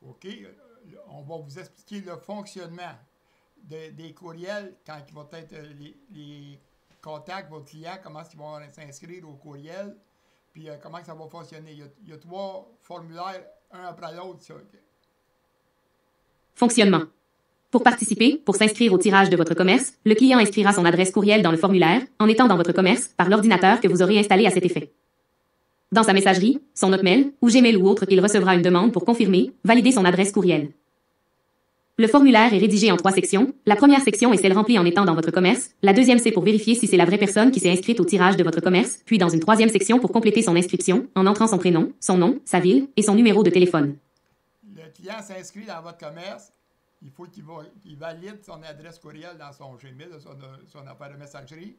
OK? On va vous expliquer le fonctionnement des courriels quand ils vont être les contacts, votre client, comment ils vont s'inscrire au courriel, puis comment ça va fonctionner. Il y a 3 formulaires, un après l'autre. Fonctionnement. Pour participer, pour s'inscrire au tirage de votre commerce, le client inscrira son adresse courriel dans le formulaire, en étant dans votre commerce, par l'ordinateur que vous aurez installé à cet effet. Dans sa messagerie, son Hotmail, ou Gmail ou autre, il recevra une demande pour confirmer, valider son adresse courriel. Le formulaire est rédigé en 3 sections. La première section est celle remplie en étant dans votre commerce. La deuxième, c'est pour vérifier si c'est la vraie personne qui s'est inscrite au tirage de votre commerce, puis dans une 3e section pour compléter son inscription, en entrant son prénom, son nom, sa ville et son numéro de téléphone. Le client s'inscrit dans votre commerce. Il faut qu'il valide son adresse courriel dans son Gmail, son affaire de messagerie.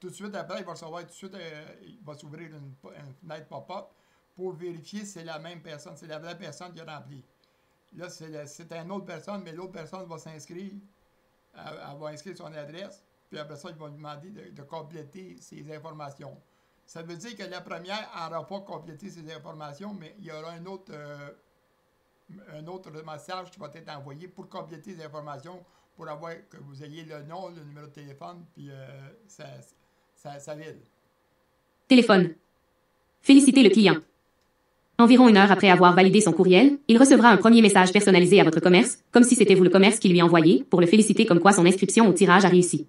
Tout de suite après, il va recevoir il va s'ouvrir une fenêtre pop-up pour vérifier si c'est la même personne, c'est la vraie personne qui a rempli. Là, c'est une autre personne, mais l'autre personne va s'inscrire, elle va inscrire son adresse, puis après ça, il va lui demander de compléter ses informations. Ça veut dire que la première n'aura pas complété ses informations, mais il y aura un autre message qui va être envoyé pour compléter les informations, pour avoir que vous ayez le nom, le numéro de téléphone, puis sa ville. Téléphone. Félicitez le client. Environ 1 heure après avoir validé son courriel, il recevra un premier message personnalisé à votre commerce, comme si c'était vous le commerce qui lui envoyait, pour le féliciter comme quoi son inscription au tirage a réussi.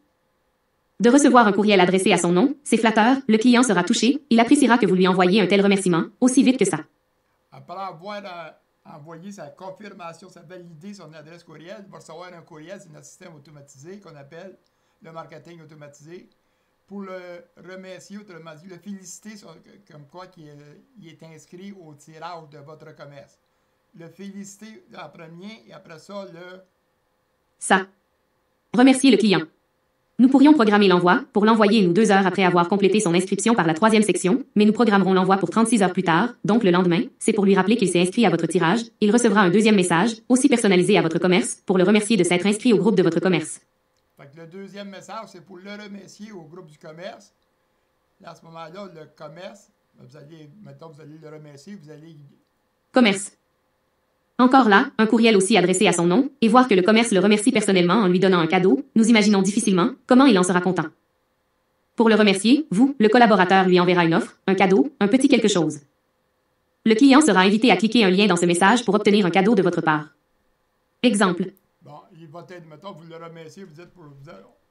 De recevoir un courriel adressé à son nom, c'est flatteur, le client sera touché, il appréciera que vous lui envoyiez un tel remerciement, aussi vite que ça. Après avoir envoyé sa confirmation, sa validé son adresse courriel, il va recevoir un courriel, c'est notre système automatisé qu'on appelle le marketing automatisé, pour le remercier, autrement dit, le féliciter comme quoi il est inscrit au tirage de votre commerce. Le féliciter en premier et après ça, Ça. Remercier le client. Nous pourrions programmer l'envoi, pour l'envoyer 1 ou 2 heures après avoir complété son inscription par la 3e section, mais nous programmerons l'envoi pour 36 heures plus tard, donc le lendemain, c'est pour lui rappeler qu'il s'est inscrit à votre tirage, il recevra un 2e message, aussi personnalisé à votre commerce, pour le remercier de s'être inscrit au groupe de votre commerce. Fait que le 2e message, c'est pour le remercier au groupe du commerce. Et à ce moment-là, le commerce, vous allez le remercier, vous allez... Commerce. Encore là, un courriel aussi adressé à son nom, et voir que le commerce le remercie personnellement en lui donnant un cadeau, nous imaginons difficilement comment il en sera content. Pour le remercier, vous, le collaborateur lui enverra une offre, un cadeau, un petit quelque chose. Le client sera invité à cliquer un lien dans ce message pour obtenir un cadeau de votre part. Exemple. Bon, il va être, mettons, vous le remerciez, vous dites,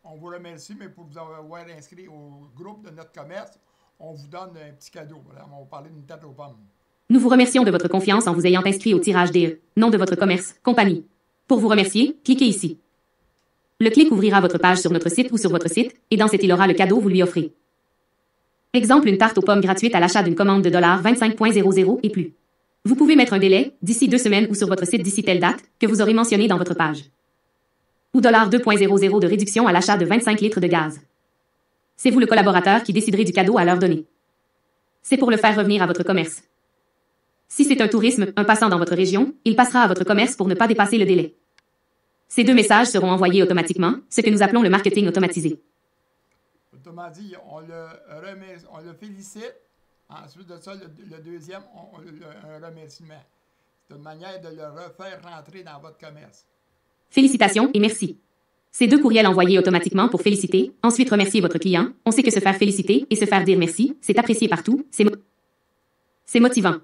on vous remercie, mais pour vous avoir inscrit au groupe de notre commerce, on vous donne un petit cadeau. Voilà, on va parler d'une tarte aux pommes. Nous vous remercions de votre confiance en vous ayant inscrit au tirage des nom de votre commerce, compagnie. Pour vous remercier, cliquez ici. Le clic ouvrira votre page sur notre site ou sur votre site, et dans cette il aura le cadeau vous lui offrez. Exemple, une tarte aux pommes gratuite à l'achat d'une commande de $25.00 et plus. Vous pouvez mettre un délai, d'ici 2 semaines ou sur votre site d'ici telle date, que vous aurez mentionné dans votre page. Ou $2.00 de réduction à l'achat de 25 litres de gaz. C'est vous le collaborateur qui déciderez du cadeau à leur donner. C'est pour le faire revenir à votre commerce. Si c'est un tourisme, un passant dans votre région, il passera à votre commerce pour ne pas dépasser le délai. Ces 2 messages seront envoyés automatiquement, ce que nous appelons le marketing automatisé. Autrement dit, on le félicite. Ensuite de ça, le deuxième, un remerciement. C'est une manière de le refaire rentrer dans votre commerce. Félicitations et merci. Ces 2 courriels envoyés automatiquement pour féliciter, ensuite remercier votre client. On sait que se faire féliciter et se faire dire merci, c'est apprécié partout, c'est motivant.